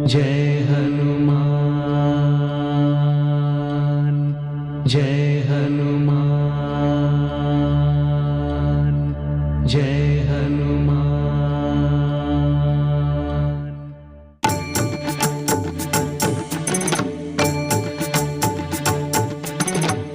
जय हनुमान जय हनुमान जय हनुमान।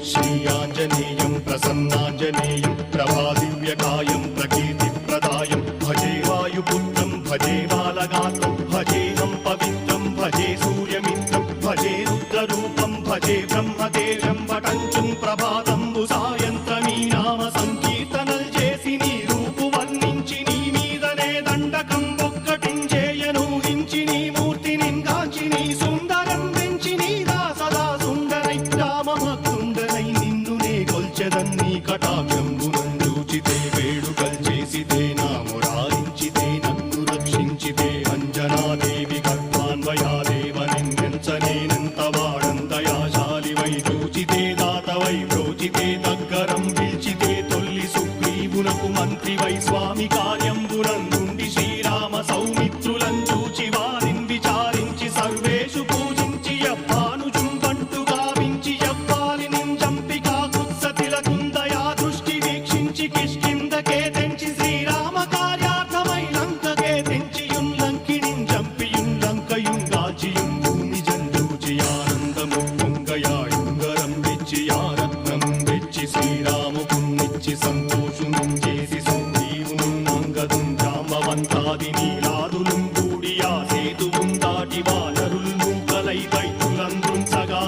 श्री आंजनेयं प्रसन्नांजनेयं प्रभादिव्यकायं प्रकीर्तिप्रदायं भजे वायुपुत्रं भजे बालगात्रं भजेऽहं पवित्रं भजे सूर्यमित्रं भजे रुद्ररूपं भजे ब्रह्मदेवं पठञ्चुं प्रभातं सायंत्रमी नाम संकीर्तनल చేసి నీ రూపు వర్ణించి నీ మీదనే దండకం ఒక్కటించేయను హించి నీ మూర్తిని గాంచి నీ సుందరం పెంచి నీ దాసదా సుందరై రామభక్తుండనై నిన్ను నే కొల్చెదన్ని కటాక్షంబునందూచితే వేడుకల్ చేసితే నా మురారించితే నన్ను రక్షించితే అంజనాదేవి గర్భాన్వయాదేవ నిందించనేనంత వాడందయాశాలి వై చూచితే దాతవై ప్రోచితే దగ్గరం పిలిచితే తొల్లి సుగ్రీవునకు మంత్రి వై స్వామి కార్యంబునందుండి శ్రీరామ సౌమిత్రులం చూచి వారిని విచారించి సర్వేషు పూజించి యవ్వాను చుంబంటు గావించి యవ్వాలి నింజంపికా కుత్సతిల కుందయా దృష్టి వీక్షించి కిష్కిందకే తెంచి శ్రీరామ కార్యార్థమై లంకకే తెంచియుం లంకిణిం జంపియుం లంకయుం గాచియుం భూమి జంజూచి ఆనందము పొంగయాయుంగరం వెచ్చి ఆరత్నం వెచ్చి శ్రీరాముకున్నిచ్చి సంతోషును చేసి సుగ్రీవును అంగదుం జాంబవంతాది నీలాదులుం కూడి ఆ సేతువుం దాటి వానరుల్ మూకలై దైత్యులందృంచగా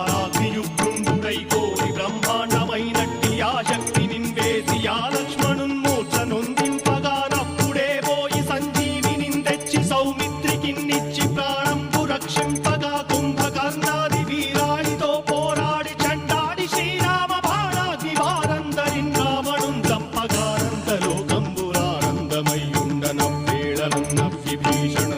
రావణుండంతకారాగ్నియుగ్రుండుడై కోరి బ్రహ్మాండమైనట్టి ఆ శక్తి నింవేసి ఆ లక్ష్మణున్ మూర్ఛ నొందింపగానప్పుడే పోయి సంజీవిని తెచ్చి సౌమిత్రికిన్నిచ్చి ప్రాణంబు రక్షింపగా కుంభకర్ణాది వీరాడితో పోరాడి చండాడి శ్రీరామ బాణాగ్ని వారందరిన్ రావణున్ చంపగానంత లోకంబురానందమై ఉండనవ్వేళనం నవ్వి భీషణ